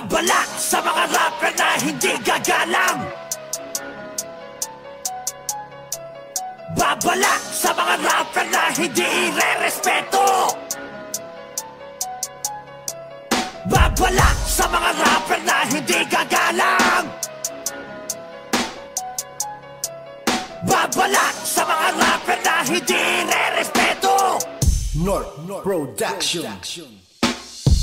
Babala sa mga rapper na hindi gagalang. Babala sa mga rapper na hindi ire-respeto. Babala sa mga rapper na hindi gagalang. Babala sa mga rapper na hindi ire-respeto. North Production.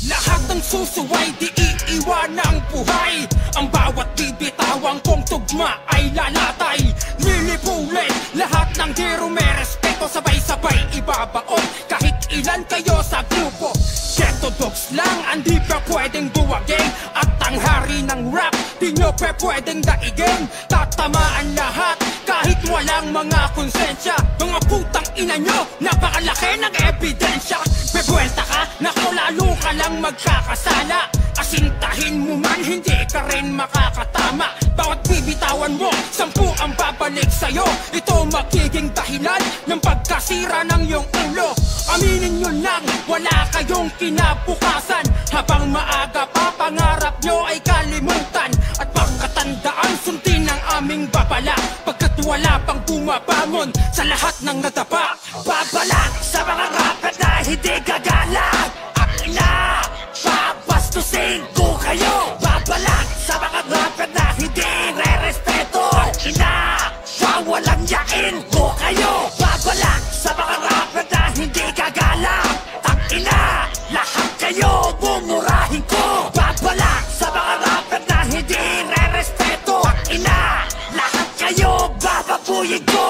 Lahat ng susuway di iiwan ng buhay. Ang bawat bibitawang kong tugma ay lalatay. Lilipulit lahat ng di rumerespeto. Sabay-sabay ibabaon kahit ilan kayo sa grupo. Ghetto dogs lang ang di pa pwedeng buwagin. At ang hari ng rap di nyo pa pwedeng daigin. Tatamaan lahat kahit walang mga konsensya. Mga putang ina nyo, napakalaki ng ebidensya. Bebuelta ka, naku lalo ka lang magkakasala. Asintahin mo man, hindi ka rin makakatama. Bawat bibitawan mo, 10 ang babalik sa'yo. Ito magiging dahilan ng pagkasira ng iyong ulo. Aminin nyo lang, wala kayong kinabukasan. Habang maaga pa, pangarap nyo ay kalimutan. At pagkatandaan, sundin ang aming babala. Pagkat wala pang bumabangon sa lahat ng nadapa. Babala sa mga rapper na hindi gagalang. Ang ina, babastusin ko kayo. Babala sa mga rapper na hindi re-respeto. Ang ina, wawalang yain ko kayo. Babala sa mga rapper na hindi gagalang. Ang ina, lahat kayo mumurahin ko. Babala sa mga rapper na hindi re-respeto. Ang ina, lahat kayo bababuyin ko.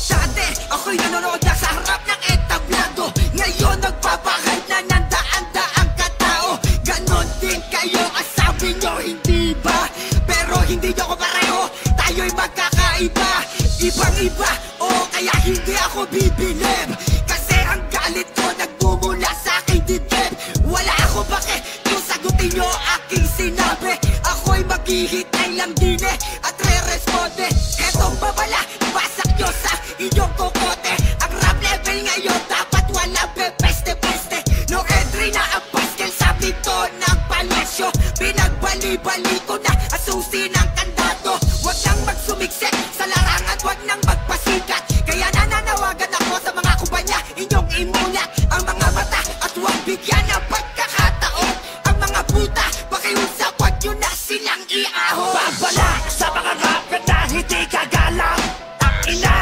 Dati ako'y nanonood na sa harap ng entablado. Ngayon nagpapahal na ng daan-daang katao. Ganon din kayo ang sabi nyo, hindi ba? Pero hindi nyo ko pareho, tayo'y magkakaiba. Ibang-iba, o kaya hindi ako bibilib. Kasi ang galit ko nagmumula sa aking dibdib. Wala ako bake, kung sagutin nyo aking sinabi. Ako'y maghihintay lang din at re-responde. Etong babala, basak nyo sa inyong kokote. Ang rap level ngayon dapat walang pepeste-peste. No entry na ang paskel sa pinto ng palasyo. Pinagbali-bali ko na ang susi ng kandado. Huwag nang magsumiksik sa larangan, huwag nang magpasikat. Kaya nananawagan ako sa mga kumpanya, inyong imulat ang mga mata at huwag bigyan ng pagkakataon. Ang mga puta, pakiusap, huwag nyo na silang iahon. Babala sa mga rapper na hindi gagalang. Ang ina,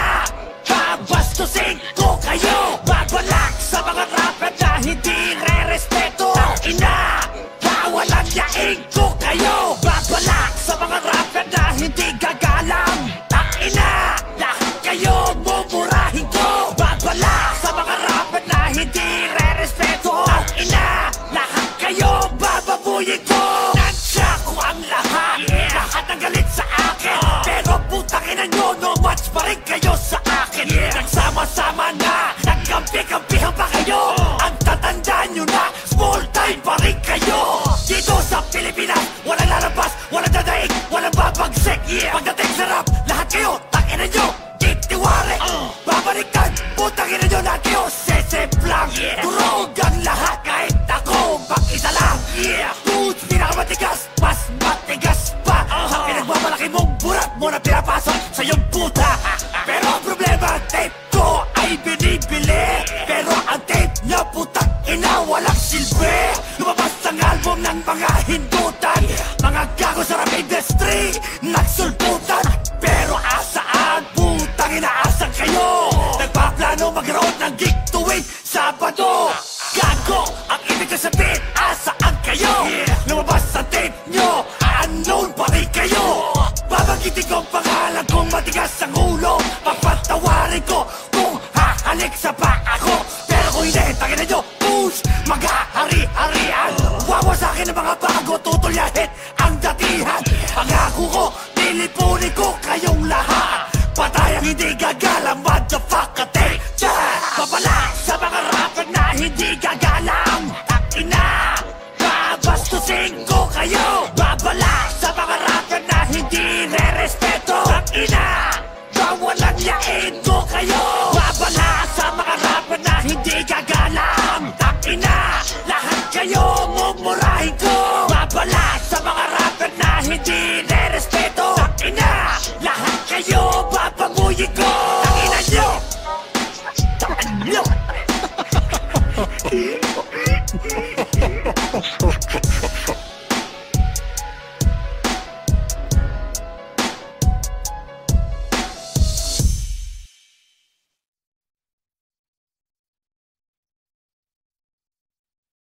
babastusin ko kayo. Babala sa mga rapper na hindi re-respeto. Ang ina, wawalang yain ko kayo. Babala sa mga rapper na hindi gagalang. Ang ina, lahat kayo mumurahin ko. Babala sa mga rapper na hindi re-respeto. Ang ina, lahat kayo bababuyin ko. Nansya ko ang lahat, lahat ang galit sa akin. Pero putang ina nyo, no match pa rin kayo sa akin. Nagsama-sama na, nagkampi-kampihan pa kayo. Ang tatandaan nyo na, small time pa rin kayo. Dito sa Pilipinas, walang lalabas, walang dadaig, walang babagsik. Pagdating sa rap, lahat kayo, tangina nyo, titiwari. Babalikan, putang ina nyo na kayo, sesemplang. Durog ang lahat, kahit ako mag-isa lang. Boots, pinakamatigas, mas matigas pa. Ang pinagmamalaki mong burat mo na pinapasok sa iyong puta. Pero ang problema, tape ko ay binibili. Pero ang tape niya, putang ina, walang silbi. Lumabas ang album ng mga hindutan. Mga gago sa rap industry, nagsulputan. Pero asaan, putang inaasan kayo. Nagpaplano magkaroon ng gig tuwing Sabado. Gago, ang ibig ko sabihin, asaan kayo. Lumabas ang tape nyo, unknown pa rin kayo. Babanggitin ko ang pangalan kung matigas ang ulo. Papatawarin ko kung hahalik sa pa ako. Pero kung hindi, tangin na nyo, push, mag-ahari-harian. Wawasakin ang mga bago, tutulyahin ang datihan. Pangako ko, nilipunin ko kayong lahat. Patay ang hindi gagalang, motherfucker, take that. Babala sa mga rapper na hindi gagalang. Ang ina, babastusin ko kayo. Babala